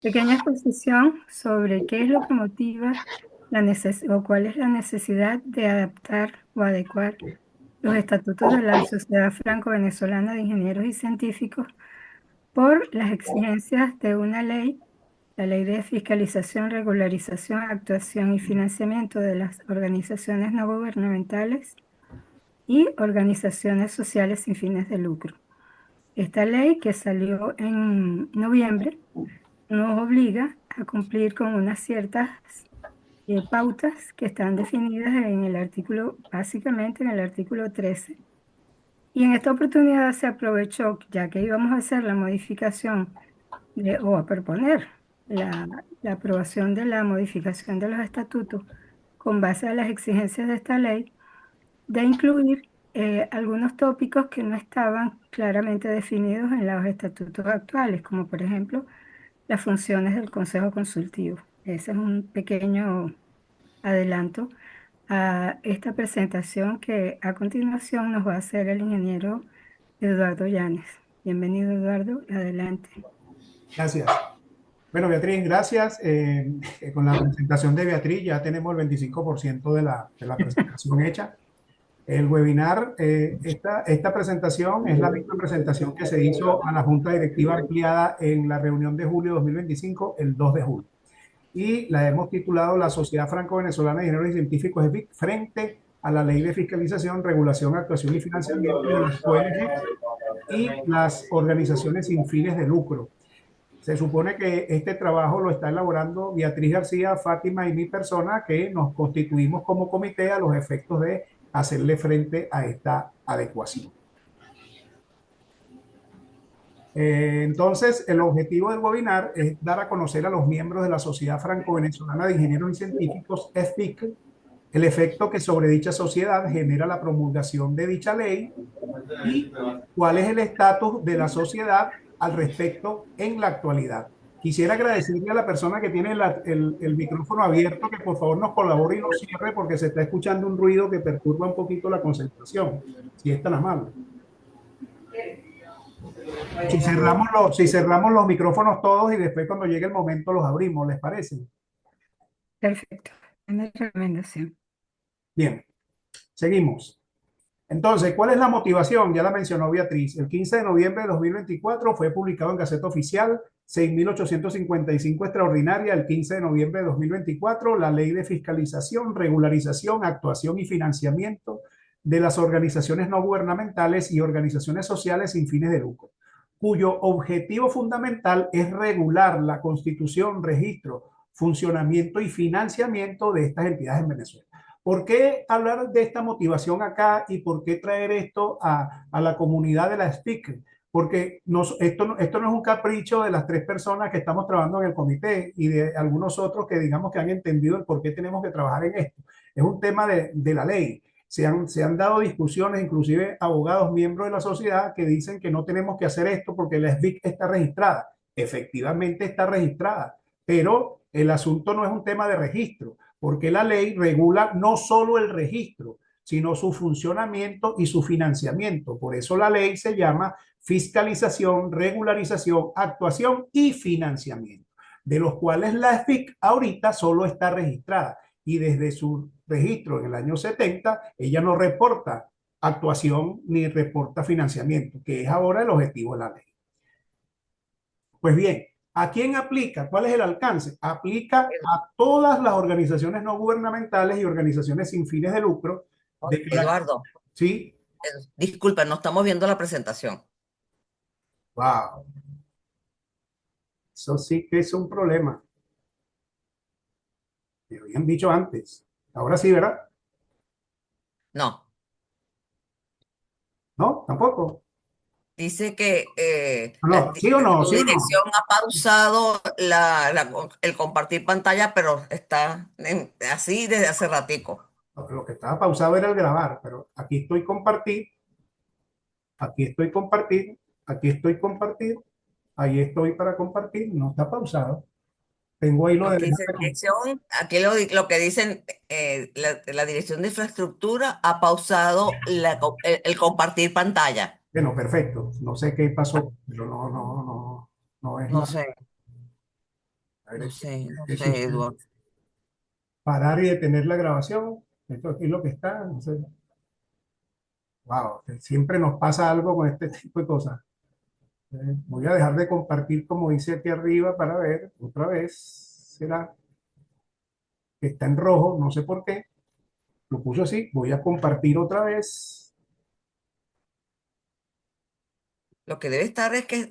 Pequeña exposición sobre qué es lo que motiva o cuál es la necesidad de adaptar o adecuar los estatutos de la Sociedad Franco-Venezolana de Ingenieros y Científicos por las exigencias de una ley, la Ley de Fiscalización, Regularización, Actuación y Financiamiento de las Organizaciones No Gubernamentales y Organizaciones Sociales sin fines de lucro. Esta ley, que salió en noviembre, nos obliga a cumplir con unas ciertas pautas que están definidas en el artículo, básicamente en el artículo 13. Y en esta oportunidad se aprovechó, ya que íbamos a hacer la modificación o a proponer la aprobación de la modificación de los estatutos con base a las exigencias de esta ley, de incluir algunos tópicos que no estaban claramente definidos en los estatutos actuales, como por ejemplo las funciones del Consejo Consultivo. Ese es un pequeño adelanto a esta presentación que a continuación nos va a hacer el ingeniero Eduardo Llanes. Bienvenido, Eduardo, adelante. Gracias. Bueno, Beatriz, gracias. Con la presentación de Beatriz ya tenemos el 25% de la presentación hecha. El webinar, esta presentación es la misma presentación que se hizo a la Junta Directiva Ampliada en la reunión de julio de 2025, el 2 de julio. Y la hemos titulado La Sociedad Franco-Venezolana de Ingenieros y Científicos EFIC frente a la Ley de Fiscalización, Regulación, Actuación y Financiamiento de las ONGs y las organizaciones sin fines de lucro. Se supone que este trabajo lo está elaborando Beatriz García, Fátima y mi persona, que nos constituimos como comité a los efectos de hacerle frente a esta adecuación. Entonces, el objetivo del webinar es dar a conocer a los miembros de la Sociedad Franco-Venezolana de Ingenieros y Científicos, EFIC, el efecto que sobre dicha sociedad genera la promulgación de dicha ley y cuál es el estatus de la sociedad al respecto en la actualidad. Quisiera agradecerle a la persona que tiene el micrófono abierto que por favor nos colabore y lo cierre porque se está escuchando un ruido que perturba un poquito la concentración, si es tan amable. Si cerramos los micrófonos todos y después cuando llegue el momento los abrimos, ¿les parece? Perfecto. Una recomendación. Bien, seguimos. Entonces, ¿cuál es la motivación? Ya la mencionó Beatriz. El 15 de noviembre de 2024 fue publicado en Gaceta Oficial 6.855 extraordinaria el 15 de noviembre de 2024 la Ley de Fiscalización, Regularización, Actuación y Financiamiento de las organizaciones no gubernamentales y organizaciones sociales sin fines de lucro, cuyo objetivo fundamental es regular la constitución, registro, funcionamiento y financiamiento de estas entidades en Venezuela. ¿Por qué hablar de esta motivación acá y por qué traer esto a la comunidad de la SPIC? Porque esto no es un capricho de las tres personas que estamos trabajando en el comité y de algunos otros que digamos que han entendido el por qué tenemos que trabajar en esto. Es un tema de la ley. Se han dado discusiones, inclusive abogados, miembros de la sociedad, que dicen que no tenemos que hacer esto porque la SBIC está registrada. Efectivamente está registrada, pero el asunto no es un tema de registro, porque la ley regula no solo el registro, sino su funcionamiento y su financiamiento. Por eso la ley se llama fiscalización, regularización, actuación y financiamiento, de los cuales la SBIC ahorita solo está registrada y desde su registro en el año 70, ella no reporta actuación ni reporta financiamiento, que es ahora el objetivo de la ley. Pues bien, ¿a quién aplica? ¿Cuál es el alcance? Aplica a todas las organizaciones no gubernamentales y organizaciones sin fines de lucro. Eduardo, ¿Sí? disculpa, no estamos viendo la presentación. Wow. Eso sí que es un problema. Me habían dicho antes. Ahora sí, ¿verdad? No, ¿No? Tampoco. dice que No, ¿sí o no? tu ¿Sí o no? dirección ha pausado el compartir pantalla, pero está así desde hace ratico. Lo que estaba pausado era el grabar, pero aquí estoy compartir, aquí estoy compartir, aquí estoy compartir, ahí estoy para compartir, no está pausado. Tengo ahí lo de Aquí dejar dice de dirección, aquí lo que dicen, la dirección de infraestructura ha pausado el compartir pantalla. Bueno, perfecto. No sé qué pasó, pero no es No nada. sé. A ver, No sé, no ¿qué sé, sucede? Eduardo. Parar y detener la grabación. Esto aquí es lo que está. No sé. Wow, siempre nos pasa algo con este tipo de cosas. Voy a dejar de compartir como dice aquí arriba para ver otra vez. Será que está en rojo, no sé por qué. Lo puso así. Voy a compartir otra vez. Lo que debe estar es que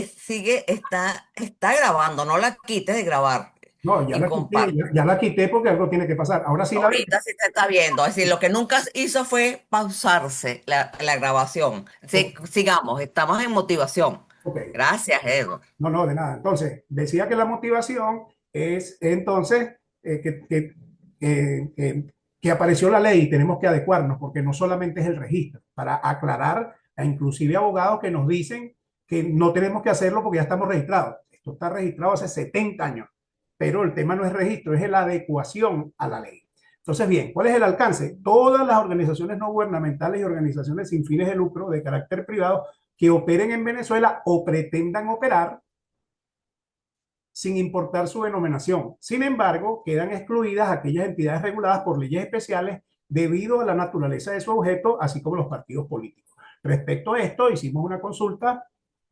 sigue, está grabando, no la quites de grabar No, ya y la quité, comparte. ya la quité porque algo tiene que pasar. Ahora sí la ves. Ahorita sí te está viendo, es decir, lo que nunca hizo fue pausarse la grabación. Ok, Sigamos, estamos en motivación. ok. Gracias, Edo. No, no, de nada. Entonces, decía que la motivación es entonces que apareció la ley y tenemos que adecuarnos, porque no solamente es el registro, para aclarar a inclusive abogados que nos dicen que no tenemos que hacerlo porque ya estamos registrados. Esto está registrado hace 70 años, pero el tema no es registro, es la adecuación a la ley. Entonces, bien, ¿cuál es el alcance? Todas las organizaciones no gubernamentales y organizaciones sin fines de lucro de carácter privado que operen en Venezuela o pretendan operar sin importar su denominación. Sin embargo, quedan excluidas aquellas entidades reguladas por leyes especiales debido a la naturaleza de su objeto, así como los partidos políticos. Respecto a esto, hicimos una consulta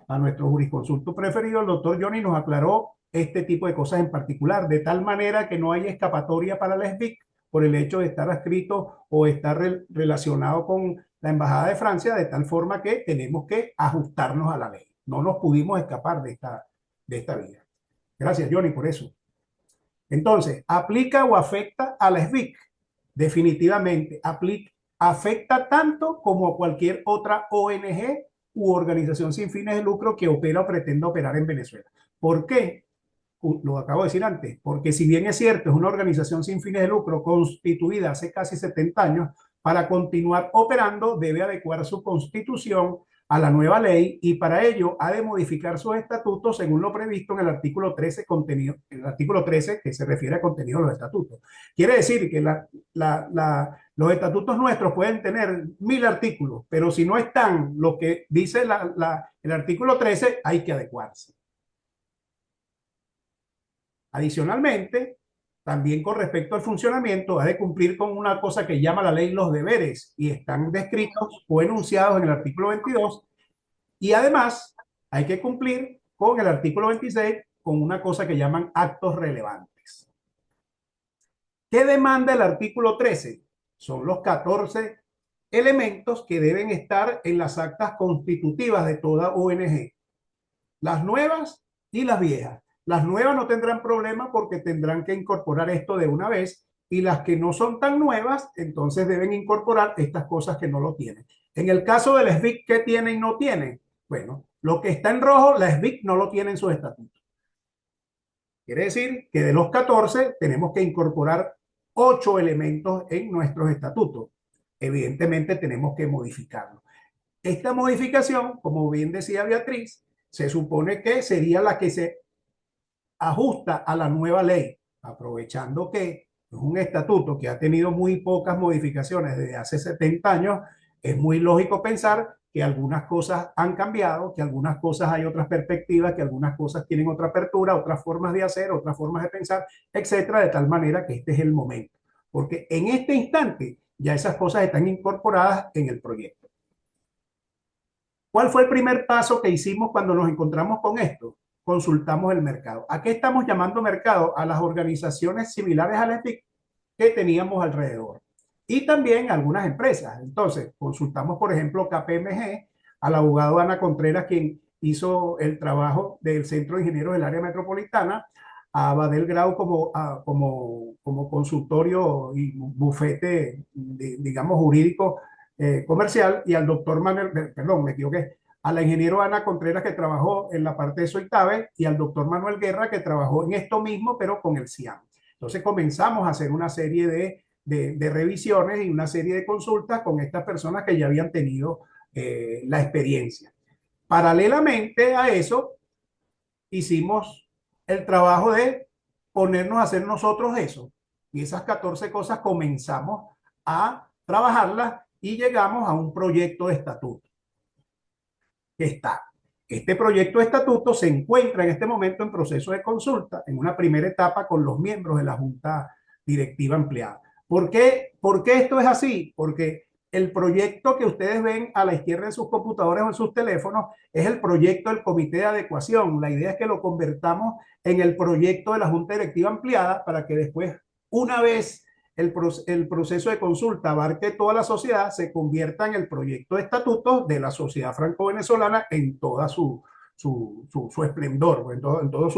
a nuestro jurisconsulto preferido, el doctor Johnny nos aclaró este tipo de cosas en particular, de tal manera que no hay escapatoria para la SBIC por el hecho de estar adscrito o estar relacionado con la Embajada de Francia, de tal forma que tenemos que ajustarnos a la ley. No nos pudimos escapar de esta vía. Gracias, Johnny, por eso. Entonces, ¿aplica o afecta a la SBIC? Definitivamente, aplica, afecta tanto como a cualquier otra ONG u organización sin fines de lucro que opera o pretenda operar en Venezuela. ¿Por qué? Lo acabo de decir antes, porque si bien es cierto, es una organización sin fines de lucro constituida hace casi 70 años, para continuar operando debe adecuar su constitución a la nueva ley y para ello ha de modificar sus estatutos según lo previsto en el artículo 13, contenido, el artículo 13 que se refiere a contenido de los estatutos. Quiere decir que los estatutos nuestros pueden tener 1000 artículos, pero si no están lo que dice el artículo 13, hay que adecuarse. Adicionalmente, también con respecto al funcionamiento, ha de cumplir con una cosa que llama la ley los deberes y están descritos o enunciados en el artículo 22 y además hay que cumplir con el artículo 26 con una cosa que llaman actos relevantes. ¿Qué demanda el artículo 13? Son los 14 elementos que deben estar en las actas constitutivas de toda ONG, las nuevas y las viejas. Las nuevas no tendrán problema porque tendrán que incorporar esto de una vez y las que no son tan nuevas, entonces deben incorporar estas cosas que no lo tienen. En el caso del SBIC, ¿qué tiene y no tiene? Bueno, lo que está en rojo, la SBIC no lo tiene en su estatuto. Quiere decir que de los 14 tenemos que incorporar 8 elementos en nuestros estatutos. Evidentemente tenemos que modificarlo. Esta modificación, como bien decía Beatriz, se supone que sería la que se ajusta a la nueva ley, aprovechando que es un estatuto que ha tenido muy pocas modificaciones desde hace 70 años, es muy lógico pensar que algunas cosas han cambiado, que algunas cosas hay otras perspectivas, que algunas cosas tienen otra apertura, otras formas de hacer, otras formas de pensar, etcétera, de tal manera que este es el momento. Porque en este instante ya esas cosas están incorporadas en el proyecto. ¿Cuál fue el primer paso que hicimos cuando nos encontramos con esto? Consultamos el mercado. ¿A qué estamos llamando mercado? A las organizaciones similares a la EPIC que teníamos alrededor. Y también algunas empresas. Entonces, consultamos, por ejemplo, KPMG, al abogado Ana Contreras, quien hizo el trabajo del Centro de Ingenieros del Área Metropolitana, a Badel Grau como consultorio y bufete, digamos, jurídico comercial, y al doctor Manuel, perdón, me equivoqué, a la ingeniero Ana Contreras que trabajó en la parte de Soitabe y al doctor Manuel Guerra que trabajó en esto mismo, pero con el CIAM. Entonces comenzamos a hacer una serie de revisiones y una serie de consultas con estas personas que ya habían tenido la experiencia. Paralelamente a eso, hicimos el trabajo de ponernos a hacer nosotros eso. Y esas 14 cosas comenzamos a trabajarlas y llegamos a un proyecto de estatuto que está. Este proyecto de estatuto se encuentra en este momento en proceso de consulta, en una primera etapa con los miembros de la Junta Directiva Ampliada. ¿Por qué esto es así? Porque el proyecto que ustedes ven a la izquierda en sus computadores o en sus teléfonos es el proyecto del Comité de Adecuación. La idea es que lo convertamos en el proyecto de la Junta Directiva Ampliada para que después, una vez el proceso de consulta abarque toda la sociedad, se convierta en el proyecto de estatuto de la sociedad franco-venezolana en toda su esplendor, en todo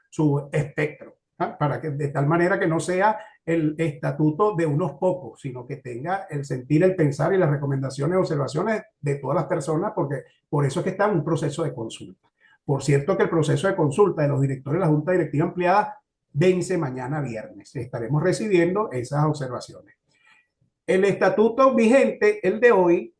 su espectro, ¿ah? Para que de tal manera que no sea el estatuto de unos pocos, sino que tenga el sentir, el pensar y las recomendaciones, observaciones de todas las personas, porque por eso es que está en un proceso de consulta. Por cierto que el proceso de consulta de los directores de la Junta Directiva Ampliada vence mañana viernes. Estaremos recibiendo esas observaciones. El estatuto vigente, el de hoy,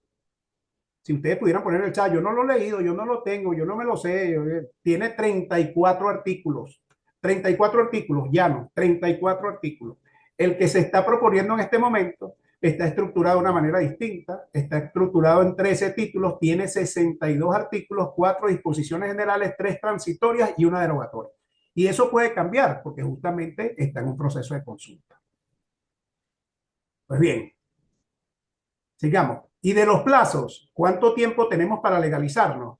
si ustedes pudieran poner en el chat, yo no lo he leído, yo no lo tengo, yo no me lo sé, tiene 34 artículos, 34 artículos, ya no, 34 artículos. El que se está proponiendo en este momento está estructurado de una manera distinta, está estructurado en 13 títulos, tiene 62 artículos, 4 disposiciones generales, 3 transitorias y una derogatoria. Y eso puede cambiar porque justamente está en un proceso de consulta. Pues bien, sigamos. Y de los plazos, ¿cuánto tiempo tenemos para legalizarnos?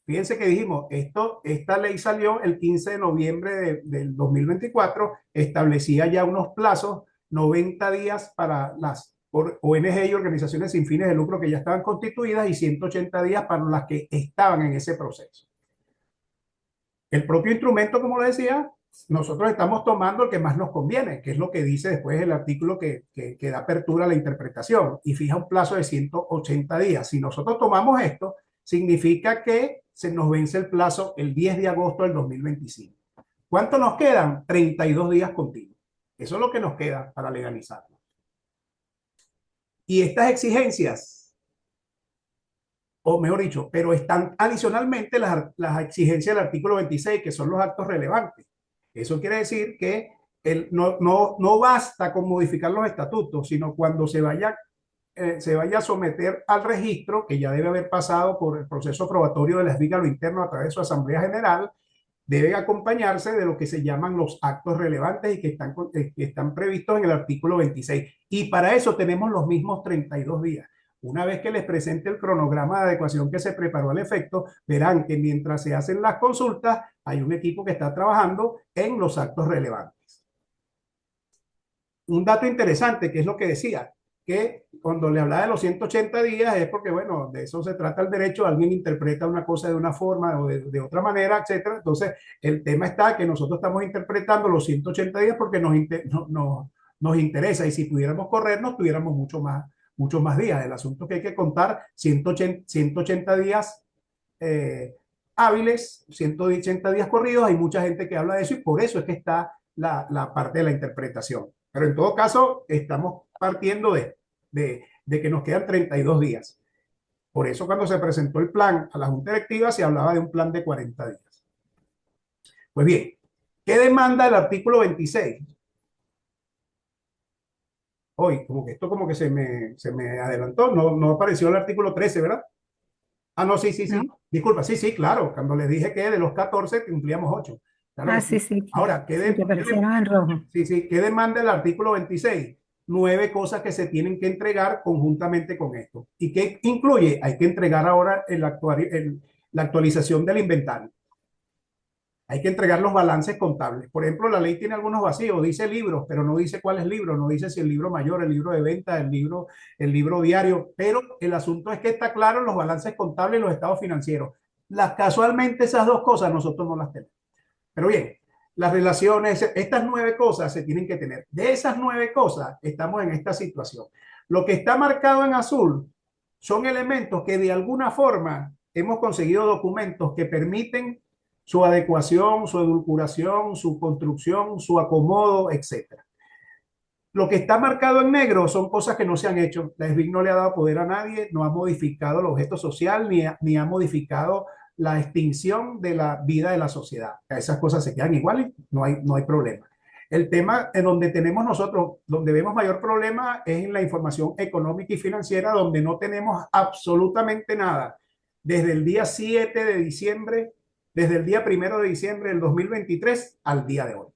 Fíjense que dijimos, esta ley salió el 15 de noviembre del 2024, establecía ya unos plazos, 90 días para las ONG y organizaciones sin fines de lucro que ya estaban constituidas y 180 días para las que estaban en ese proceso. El propio instrumento, como le decía, nosotros estamos tomando el que más nos conviene, que es lo que dice después el artículo que da apertura a la interpretación y fija un plazo de 180 días. Si nosotros tomamos esto, significa que se nos vence el plazo el 10 de agosto del 2025. ¿Cuánto nos quedan? 32 días continuos. Eso es lo que nos queda para legalizarlo. Y estas exigencias, o mejor dicho, pero están adicionalmente las exigencias del artículo 26, que son los actos relevantes. Eso quiere decir que no basta con modificar los estatutos, sino cuando se vaya a someter al registro, que ya debe haber pasado por el proceso probatorio de la SBIC a lo interno a través de su Asamblea General, debe acompañarse de lo que se llaman los actos relevantes y que están previstos en el artículo 26. Y para eso tenemos los mismos 32 días. Una vez que les presente el cronograma de adecuación que se preparó al efecto, verán que mientras se hacen las consultas, hay un equipo que está trabajando en los actos relevantes. Un dato interesante, que es lo que decía, que cuando le hablaba de los 180 días es porque, bueno, de eso se trata el derecho, alguien interpreta una cosa de una forma o de otra manera, etcétera. Entonces, el tema está que nosotros estamos interpretando los 180 días porque nos interesa y si pudiéramos corrernos, tuviéramos mucho más días. El asunto es que hay que contar 180 días hábiles, 180 días corridos. Hay mucha gente que habla de eso y por eso es que está la parte de la interpretación. Pero en todo caso, estamos partiendo de que nos quedan 32 días. Por eso cuando se presentó el plan a la Junta Directiva se hablaba de un plan de 40 días. Pues bien, ¿qué demanda el artículo 26? Hoy, como que esto como que se me adelantó, no apareció el artículo 13, ¿verdad? Ah, no, sí. ¿No? Disculpa, sí, claro. Cuando les dije que de los 14 cumplíamos 8. Claro que Ah, sí. sí, sí, Ahora, sí, que aparecieron en rojo. ¿qué demanda el artículo 26? 9 cosas que se tienen que entregar conjuntamente con esto. ¿Y qué incluye? Hay que entregar ahora la actualización del inventario. Hay que entregar los balances contables. Por ejemplo, la ley tiene algunos vacíos, dice libros, pero no dice cuál es libro, no dice si el libro mayor, el libro de venta, el libro diario, pero el asunto es que está claro en los balances contables y los estados financieros. Casualmente esas dos cosas nosotros no las tenemos. Pero bien, las relaciones, estas 9 cosas se tienen que tener. De esas 9 cosas estamos en esta situación. Lo que está marcado en azul son elementos que de alguna forma hemos conseguido documentos que permiten su adecuación, su edulcuración, su construcción, su acomodo, etc. Lo que está marcado en negro son cosas que no se han hecho. La SBIC no le ha dado poder a nadie, no ha modificado el objeto social, ni ha modificado la extinción de la vida de la sociedad. Esas cosas se quedan iguales, no hay problema. El tema en donde tenemos nosotros, donde vemos mayor problema es en la información económica y financiera, donde no tenemos absolutamente nada desde el día 7 de diciembre, desde el día 1 de diciembre del 2023 al día de hoy.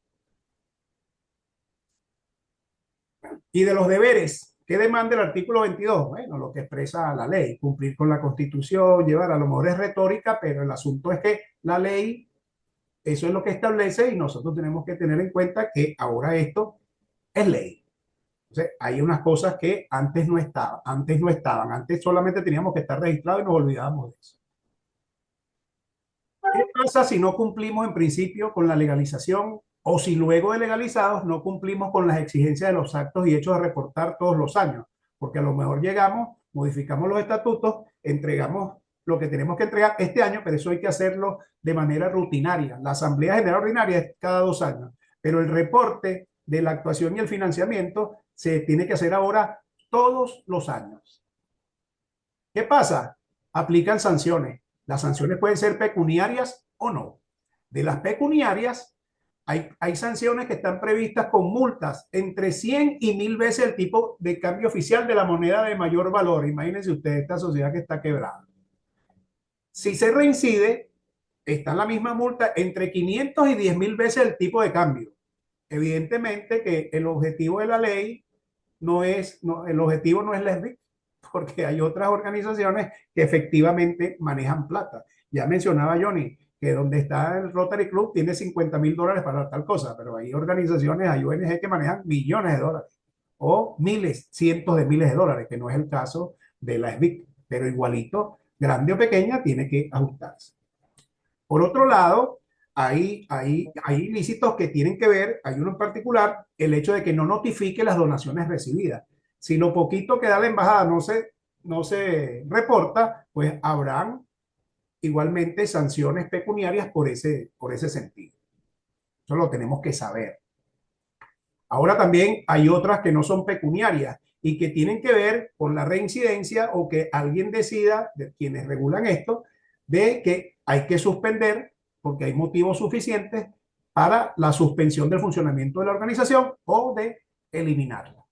Y de los deberes, ¿qué demanda el artículo 22? Bueno, lo que expresa la ley, cumplir con la Constitución, llevar, a lo mejor es retórica, pero el asunto es que la ley, eso es lo que establece y nosotros tenemos que tener en cuenta que ahora esto es ley. Entonces, hay unas cosas que antes no estaban, antes solamente teníamos que estar registrados y nos olvidábamos de eso. ¿Qué pasa si no cumplimos en principio con la legalización o si luego de legalizados no cumplimos con las exigencias de los actos y hechos a reportar todos los años? Porque a lo mejor llegamos, modificamos los estatutos, entregamos lo que tenemos que entregar este año, pero eso hay que hacerlo de manera rutinaria. La Asamblea General Ordinaria es cada 2 años, pero el reporte de la actuación y el financiamiento se tiene que hacer ahora todos los años. ¿Qué pasa? Aplican sanciones. Las sanciones pueden ser pecuniarias o no. De las pecuniarias, hay sanciones que están previstas con multas entre 100 y 1000 veces el tipo de cambio oficial de la moneda de mayor valor. Imagínense ustedes esta sociedad que está quebrada. Si se reincide, está en la misma multa entre 500 y 10.000 veces el tipo de cambio. Evidentemente que el objetivo de la ley el objetivo no es la SBIC, porque hay otras organizaciones que efectivamente manejan plata. Ya mencionaba Johnny que donde está el Rotary Club tiene $50.000 para tal cosa, pero hay organizaciones, hay ONG que manejan millones de dólares o miles, cientos de miles de dólares, que no es el caso de la SBIC, pero igualito, grande o pequeña, tiene que ajustarse. Por otro lado, hay ilícitos que tienen que ver, hay uno en particular, el hecho de que no notifique las donaciones recibidas. Si lo poquito que da la embajada no se reporta, pues habrán igualmente sanciones pecuniarias por ese sentido. Eso lo tenemos que saber. Ahora también hay otras que no son pecuniarias y que tienen que ver con la reincidencia o que alguien decida, de quienes regulan esto, de que hay que suspender porque hay motivos suficientes para la suspensión del funcionamiento de la organización o de eliminarla.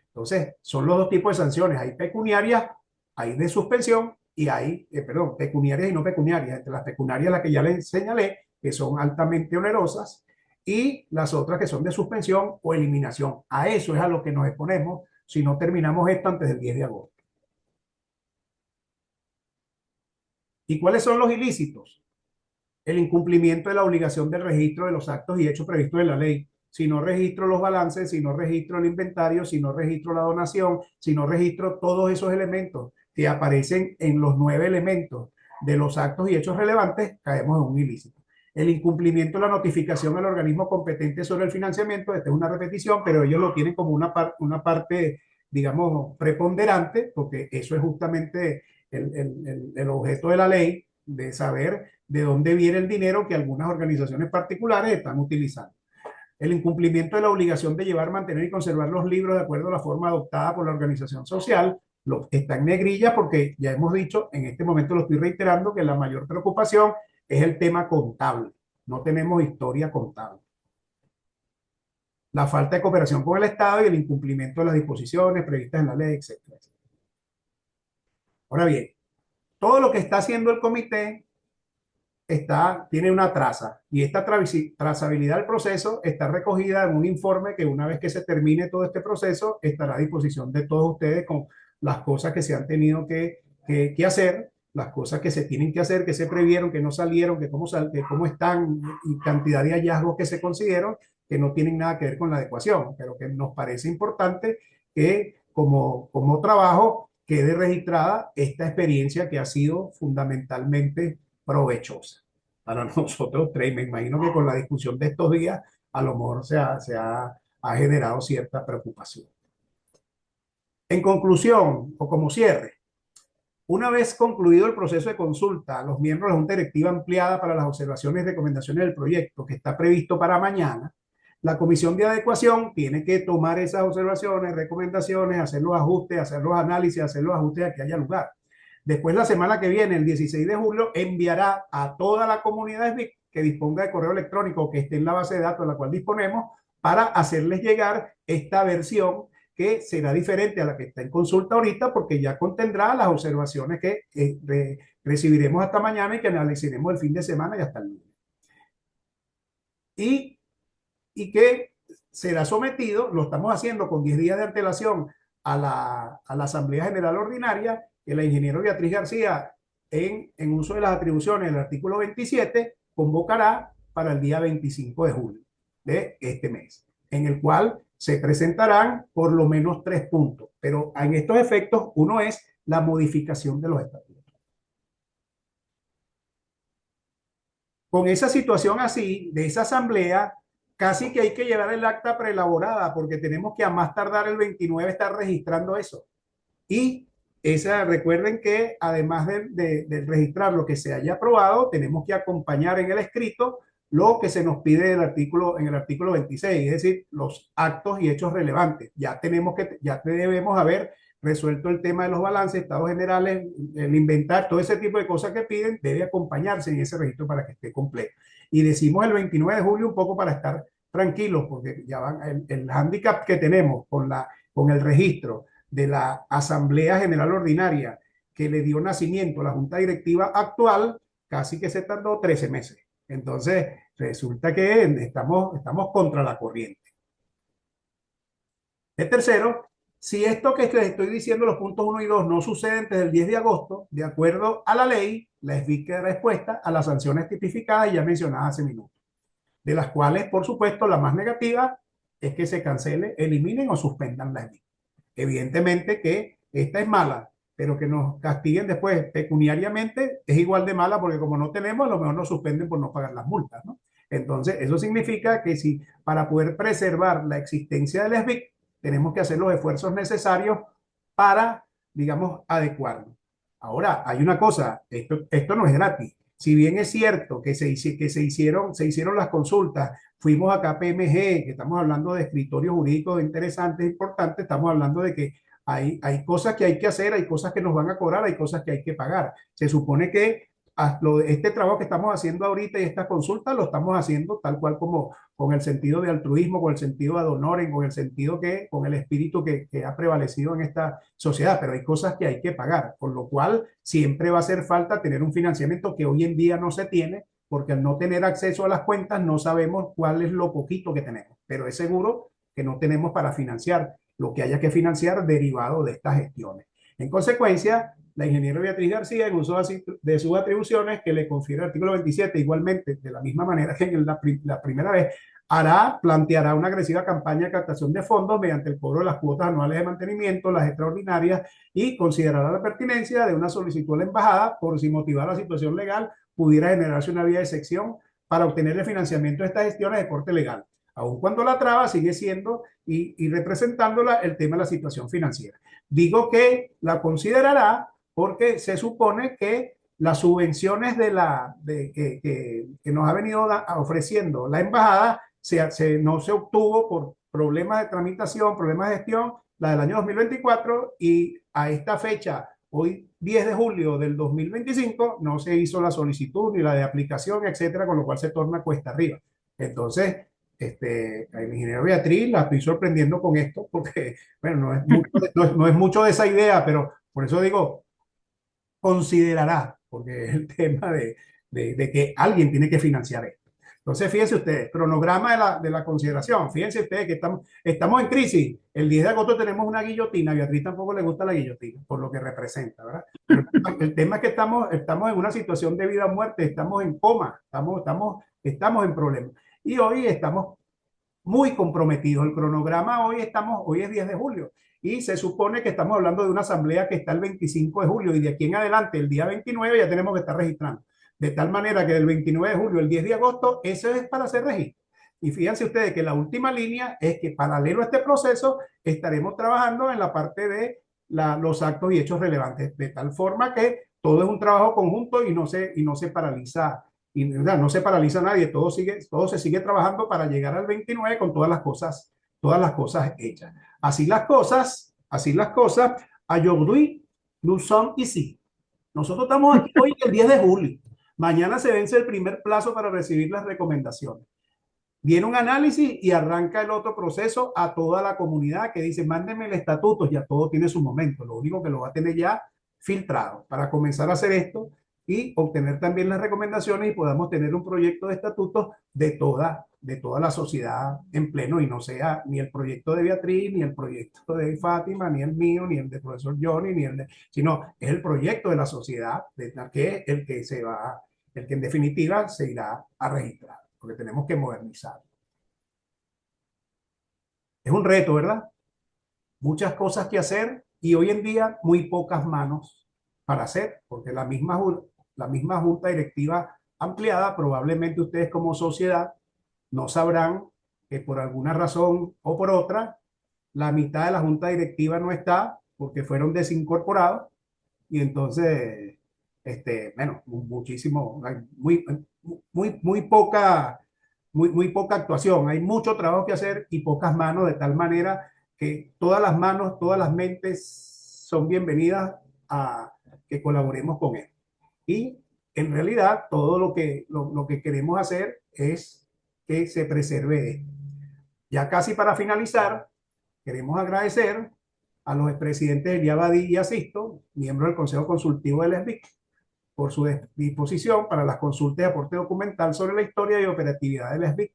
Entonces, son los dos tipos de sanciones. Hay pecuniarias, hay de suspensión y hay, pecuniarias y no pecuniarias. Entre las pecuniarias, las que ya les señalé, que son altamente onerosas, y las otras que son de suspensión o eliminación. A eso es a lo que nos exponemos si no terminamos esto antes del 10 de agosto. ¿Y cuáles son los ilícitos? El incumplimiento de la obligación del registro de los actos y hechos previstos en la ley. Si no registro los balances, si no registro el inventario, si no registro la donación, si no registro todos esos elementos que aparecen en los 9 elementos de los actos y hechos relevantes, caemos en un ilícito. El incumplimiento de la notificación al organismo competente sobre el financiamiento, esta es una repetición, pero ellos lo tienen como una parte, digamos, preponderante, porque eso es justamente el objeto de la ley, de saber de dónde viene el dinero que algunas organizaciones particulares están utilizando. El incumplimiento de la obligación de llevar, mantener y conservar los libros de acuerdo a la forma adoptada por la organización social, está en negrilla porque ya hemos dicho, en este momento lo estoy reiterando, que la mayor preocupación es el tema contable. No tenemos historia contable. La falta de cooperación con el Estado y el incumplimiento de las disposiciones previstas en la ley, etcétera. Ahora bien, todo lo que está haciendo el comité tiene una traza y esta trazabilidad del proceso está recogida en un informe que una vez que se termine todo este proceso estará a disposición de todos ustedes con las cosas que se han tenido que hacer, las cosas que se tienen que hacer, que se previeron, que no salieron, que cómo están y cantidad de hallazgos que se consideran que no tienen nada que ver con la adecuación, pero que nos parece importante que como trabajo quede registrada esta experiencia que ha sido fundamentalmente provechosa para nosotros tres. Me imagino que con la discusión de estos días a lo mejor ha generado cierta preocupación. En conclusión, o como cierre, una vez concluido el proceso de consulta a los miembros de la Junta Directiva ampliada para las observaciones y recomendaciones del proyecto que está previsto para mañana, la Comisión de Adecuación tiene que tomar esas observaciones, recomendaciones, hacer los ajustes, hacer los análisis, hacer los ajustes a que haya lugar. Después, la semana que viene, el 16 de julio, enviará a toda la comunidad SBIC que disponga de correo electrónico que esté en la base de datos de la cual disponemos para hacerles llegar esta versión que será diferente a la que está en consulta ahorita, porque ya contendrá las observaciones que recibiremos hasta mañana y que analizaremos el fin de semana y hasta el lunes. Y que será sometido, lo estamos haciendo con 10 días de antelación a la Asamblea General Ordinaria, que la ingeniera Beatriz García, en uso de las atribuciones del artículo 27, convocará para el día 25 de julio de este mes, en el cual se presentarán por lo menos 3 puntos, pero en estos efectos uno es la modificación de los estatutos. Con esa situación así, de esa asamblea, casi que hay que llevar el acta preelaborada, porque tenemos que a más tardar el 29 estar registrando eso. Y recuerden que además de registrar lo que se haya aprobado, tenemos que acompañar en el escrito lo que se nos pide en el artículo 26, es decir, los actos y hechos relevantes. Ya debemos haber resuelto el tema de los balances, estados generales, el inventario, todo ese tipo de cosas que piden, debe acompañarse en ese registro para que esté completo. Y decimos el 29 de julio un poco para estar tranquilos, porque ya van el hándicap que tenemos con el registro de la Asamblea General Ordinaria que le dio nacimiento a la Junta Directiva actual, casi que se tardó 13 meses. Entonces, resulta que estamos contra la corriente. El tercero, si esto que les estoy diciendo, los puntos 1 y 2, no suceden desde el 10 de agosto, de acuerdo a la ley, la SBIC queda expuesta a las sanciones tipificadas y ya mencionadas hace minutos, de las cuales, por supuesto, la más negativa es que se cancele, eliminen o suspendan la SBIC. Evidentemente que esta es mala, pero que nos castiguen después pecuniariamente es igual de mala, porque como no tenemos, a lo mejor nos suspenden por no pagar las multas, ¿no? Entonces, eso significa que si para poder preservar la existencia del SBIC, tenemos que hacer los esfuerzos necesarios para, digamos, adecuarlo. Ahora, hay una cosa, esto no es gratis. Si bien es cierto que se hicieron las consultas, fuimos a KPMG, que estamos hablando de escritorios jurídicos interesantes, importantes, estamos hablando de que hay cosas que hay que hacer, hay cosas que nos van a cobrar, hay cosas que hay que pagar. Se supone que este trabajo que estamos haciendo ahorita y esta consulta lo estamos haciendo tal cual como con el sentido de altruismo, con el sentido de honorem, con el espíritu que ha prevalecido en esta sociedad, pero hay cosas que hay que pagar, por lo cual siempre va a hacer falta tener un financiamiento que hoy en día no se tiene, porque al no tener acceso a las cuentas no sabemos cuál es lo poquito que tenemos, pero es seguro que no tenemos para financiar lo que haya que financiar derivado de estas gestiones. En consecuencia, la ingeniera Beatriz García, en uso de sus atribuciones que le confiere el artículo 27, igualmente, de la misma manera que en la primera vez, planteará una agresiva campaña de captación de fondos mediante el cobro de las cuotas anuales de mantenimiento, las extraordinarias, y considerará la pertinencia de una solicitud a la embajada por si motivar la situación legal pudiera generarse una vía de sección para obtener el financiamiento de estas gestiones de corte legal, aun cuando la traba sigue siendo y representándola el tema de la situación financiera. Digo que la considerará porque se supone que las subvenciones que nos ha venido ofreciendo la embajada no se obtuvo por problemas de tramitación, problemas de gestión, la del año 2024, y a esta fecha, hoy 10 de julio del 2025, no se hizo la solicitud ni la de aplicación, etcétera, con lo cual se torna cuesta arriba. Entonces, el ingeniero Beatriz la estoy sorprendiendo con esto porque, bueno, no es mucho de esa idea, pero por eso digo, considerará, porque es el tema de que alguien tiene que financiar esto. Entonces, fíjense ustedes, cronograma de la consideración. Fíjense ustedes que estamos en crisis. El 10 de agosto tenemos una guillotina. A Beatriz tampoco le gusta la guillotina, por lo que representa, ¿verdad? Pero el tema es que estamos en una situación de vida o muerte, estamos en coma, estamos en problemas. Y hoy estamos muy comprometidos. El cronograma hoy es 10 de julio y se supone que estamos hablando de una asamblea que está el 25 de julio y de aquí en adelante, el día 29, ya tenemos que estar registrando. De tal manera que del 29 de julio al 10 de agosto, eso es para hacer registro. Y fíjense ustedes que la última línea es que paralelo a este proceso estaremos trabajando en la parte de los actos y hechos relevantes, de tal forma que todo es un trabajo conjunto y no se paraliza. Y no se paraliza nadie, todo se sigue trabajando para llegar al 29 con todas las cosas hechas. Así las cosas, aujourd'hui, nous sommes ici. Nosotros estamos aquí hoy el 10 de julio. Mañana se vence el primer plazo para recibir las recomendaciones. Viene un análisis y arranca el otro proceso a toda la comunidad que dice, mándenme el estatuto, ya todo tiene su momento. Lo único que lo va a tener ya filtrado para comenzar a hacer esto y obtener también las recomendaciones y podamos tener un proyecto de estatuto de toda la sociedad en pleno y no sea ni el proyecto de Beatriz, ni el proyecto de Fátima, ni el mío, ni el del profesor Johnny, ni el de, sino es el proyecto de la sociedad, que es el que se va, el que en definitiva se irá a registrar, porque tenemos que modernizar. Es un reto, ¿verdad? Muchas cosas que hacer y hoy en día muy pocas manos para hacer, porque la misma junta directiva ampliada, probablemente ustedes como sociedad no sabrán que por alguna razón o por otra, la mitad de la junta directiva no está porque fueron desincorporados y entonces, bueno, muchísimo, muy poca actuación. Hay mucho trabajo que hacer y pocas manos, de tal manera que todas las manos, todas las mentes son bienvenidas a que colaboremos con él. Y en realidad todo lo que queremos hacer es que se preserve esto. Ya casi para finalizar, queremos agradecer a los expresidentes Elia Abadí y Asisto, miembros del Consejo Consultivo del SBIC, por su disposición para las consultas de aporte documental sobre la historia y operatividad del SBIC.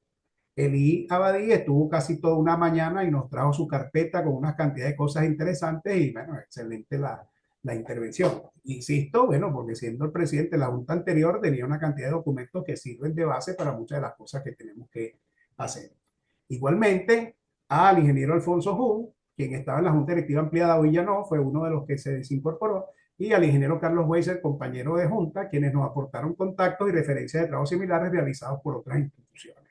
Eli Abadí estuvo casi toda una mañana y nos trajo su carpeta con una cantidad de cosas interesantes y bueno, excelente la intervención. Insisto, bueno, porque siendo el presidente de la Junta anterior tenía una cantidad de documentos que sirven de base para muchas de las cosas que tenemos que hacer. Igualmente, al ingeniero Alfonso Jun, quien estaba en la Junta Directiva Ampliada, hoy ya no, fue uno de los que se desincorporó, y al ingeniero Carlos Weiser, compañero de Junta, quienes nos aportaron contactos y referencias de trabajos similares realizados por otras instituciones.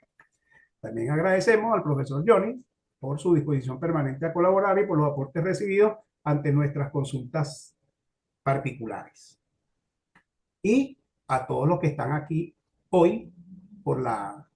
También agradecemos al profesor Johnny por su disposición permanente a colaborar y por los aportes recibidos ante nuestras consultas particulares. Y a todos los que están aquí hoy por la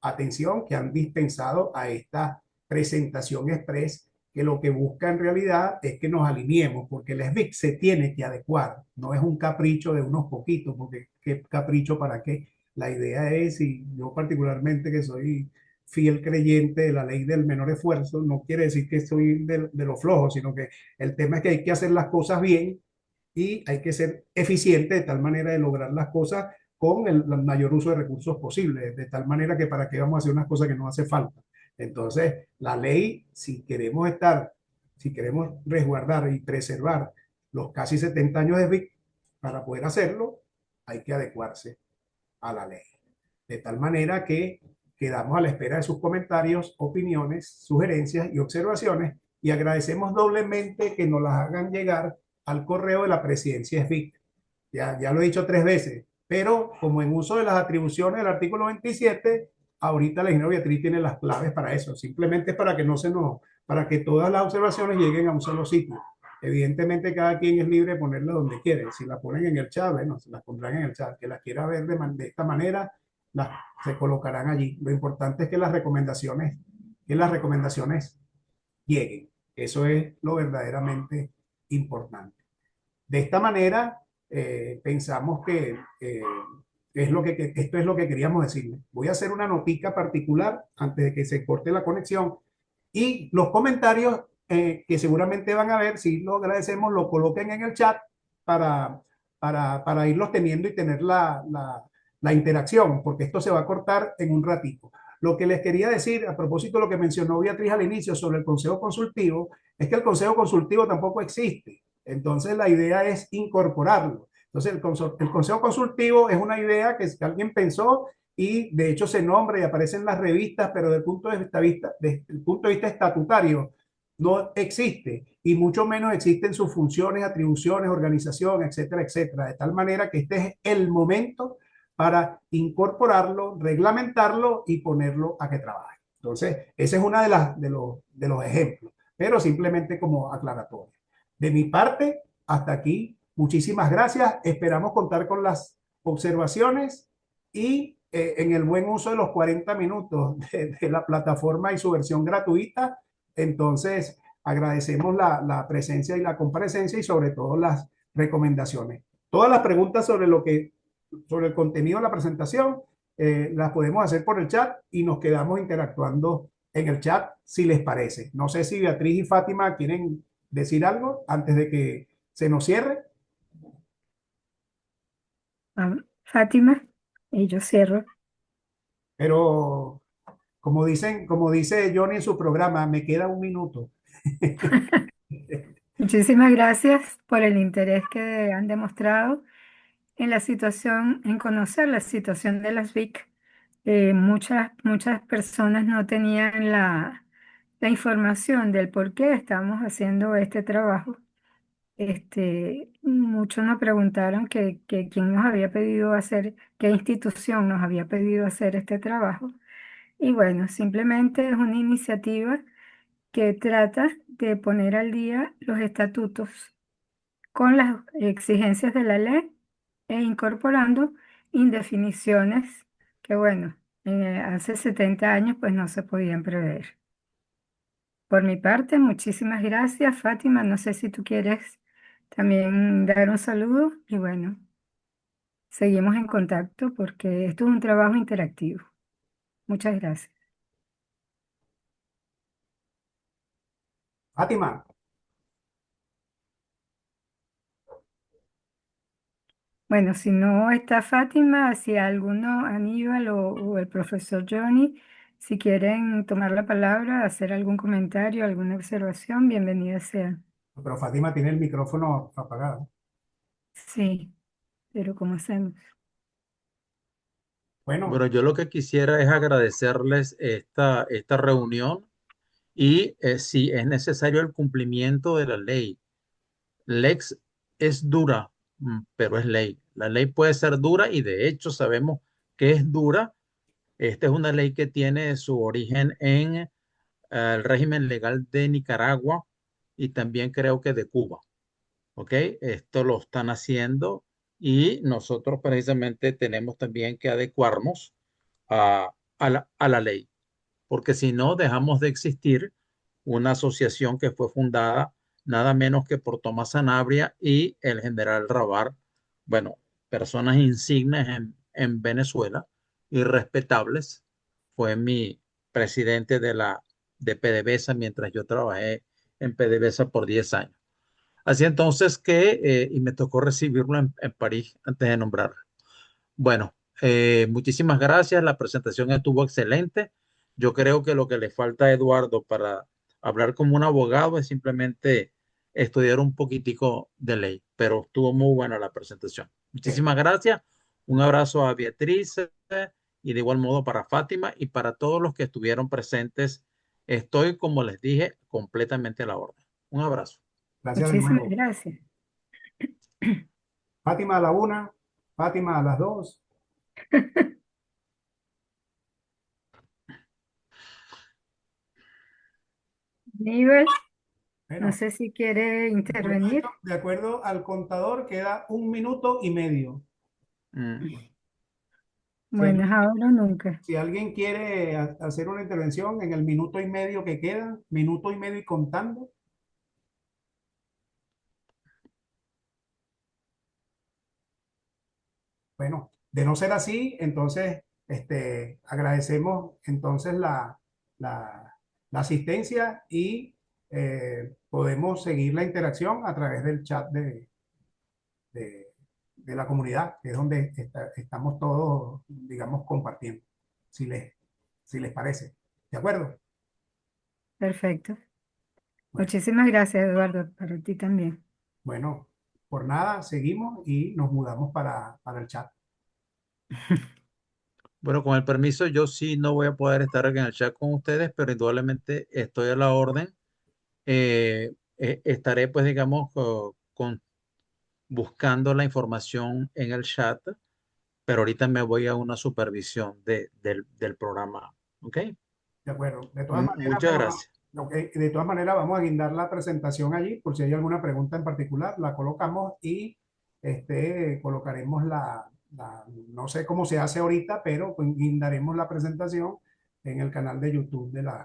atención que han dispensado a esta presentación express, que lo que busca en realidad es que nos alineemos, porque el SBIC se tiene que adecuar, no es un capricho de unos poquitos, porque qué capricho para qué. La idea es, y yo particularmente que soy fiel creyente de la ley del menor esfuerzo, no quiere decir que soy de los flojos, sino que el tema es que hay que hacer las cosas bien y hay que ser eficiente de tal manera de lograr las cosas con el mayor uso de recursos posible, de tal manera que para qué vamos a hacer unas cosas que no hace falta. Entonces, la ley, si queremos resguardar y preservar los casi 70 años de BIC, para poder hacerlo, hay que adecuarse a la ley. De tal manera que quedamos a la espera de sus comentarios, opiniones, sugerencias y observaciones y agradecemos doblemente que nos las hagan llegar al correo de la presidencia SBIC. Ya lo he dicho 3 veces, pero como en uso de las atribuciones del artículo 27, ahorita la ingeniera Beatriz tiene las claves para eso. Simplemente es para que no se nos, para que todas las observaciones lleguen a un solo sitio. Evidentemente cada quien es libre de ponerla donde quiere. Si la ponen en el chat, bueno, se las pondrán en el chat. Que las quiera ver de esta manera, se colocarán allí. Lo importante es que las recomendaciones lleguen. Eso es lo verdaderamente importante. De esta manera, pensamos que esto es lo que queríamos decirles. Voy a hacer una notica particular antes de que se corte la conexión y los comentarios que seguramente van a ver, si lo agradecemos, lo coloquen en el chat para, para irlos teniendo y tener la interacción, porque esto se va a cortar en un ratito. Lo que les quería decir a propósito de lo que mencionó Beatriz al inicio sobre el Consejo Consultivo, es que el Consejo Consultivo tampoco existe. Entonces la idea es incorporarlo. Entonces el Consejo Consultivo es una idea que alguien pensó y de hecho se nombra y aparece en las revistas, pero desde el punto de vista estatutario no existe y mucho menos existen sus funciones, atribuciones, organización, etcétera, etcétera. De tal manera que este es el momento para incorporarlo, reglamentarlo y ponerlo a que trabaje. Entonces, ese es uno de los ejemplos, pero simplemente como aclaratorio. De mi parte, hasta aquí. Muchísimas gracias. Esperamos contar con las observaciones y en el buen uso de los 40 minutos de la plataforma y su versión gratuita. Entonces, agradecemos la presencia y la comparecencia y sobre todo las recomendaciones. Todas las preguntas sobre el contenido de la presentación las podemos hacer por el chat y nos quedamos interactuando en el chat si les parece. No sé si Beatriz y Fátima quieren decir algo antes de que se nos cierre, Ah, Fátima, y yo cierro. pero como dice Johnny en su programa, me queda un minuto. Muchísimas gracias por el interés que han demostrado en la situación, en conocer la situación de las VIC. Muchas personas no tenían la información del por qué estamos haciendo este trabajo. Muchos nos preguntaron que quién nos había pedido hacer, qué institución nos había pedido hacer este trabajo. Y bueno, simplemente es una iniciativa que trata de poner al día los estatutos con las exigencias de la ley e incorporando indefiniciones que, bueno, hace 70 años pues no se podían prever. Por mi parte, muchísimas gracias, Fátima. No sé si tú quieres también dar un saludo y bueno, seguimos en contacto porque esto es un trabajo interactivo. Muchas gracias. Fátima, Bueno, si no está Fátima, si alguno, Aníbal o el profesor Johnny, si quieren tomar la palabra, hacer algún comentario, alguna observación, bienvenida sea. pero Fátima tiene el micrófono apagado. Sí, pero ¿cómo hacemos? Bueno, Bueno, yo lo que quisiera es agradecerles esta reunión y si es necesario el cumplimiento de la ley. Lex es dura, pero es ley. La ley puede ser dura y de hecho sabemos que es dura. Esta es una ley que tiene su origen en el régimen legal de Nicaragua y también creo que de Cuba. ¿Ok? Esto lo están haciendo y nosotros precisamente tenemos también que adecuarnos a la ley, porque si no dejamos de existir una asociación que fue fundada nada menos que por Tomás Sanabria y el general Rabar, bueno, personas insignes en Venezuela y respetables. Fue mi presidente de PDVSA mientras yo trabajé en PDVSA por 10 años. Así entonces y me tocó recibirlo en París antes de nombrarlo. Bueno, muchísimas gracias. La presentación estuvo excelente. Yo creo que lo que le falta a Eduardo para hablar como un abogado es simplemente estudiar un poquitico de ley, pero estuvo muy buena la presentación. eh, Muchísimas gracias. Un abrazo a Beatriz y de igual modo para Fátima y para todos los que estuvieron presentes. Estoy, como les dije, completamente a la orden. Un abrazo. gracias de Muchísimas nuevo. gracias. Fátima a la una, Fátima a las dos. Aníbal, no Bueno, sé si quiere intervenir. de acuerdo al contador, queda un minuto y medio. Mm. Si Bueno, es alguien, ahora o nunca. si alguien quiere hacer una intervención en el minuto y medio que queda, minuto y medio y contando, bueno, de no ser así, entonces agradecemos entonces la, la asistencia y podemos seguir la interacción a través del chat de, de la comunidad, que es donde estamos todos, digamos, compartiendo, si les, si les parece. ¿De acuerdo? Perfecto. Bueno, Muchísimas gracias, Eduardo, para ti también. bueno, por nada, seguimos y nos mudamos para el chat. Bueno, con el permiso, yo sí no voy a poder estar aquí en el chat con ustedes, pero indudablemente estoy a la orden. Estaré, pues, digamos, buscando la información en el chat, pero ahorita me voy a una supervisión del programa. ¿Ok? De acuerdo. De todas maneras, Muchas gracias. ok, de todas maneras, vamos a guindar la presentación allí por si hay alguna pregunta en particular, la colocamos y colocaremos no sé cómo se hace ahorita, pero pues, guindaremos la presentación en el canal de YouTube de la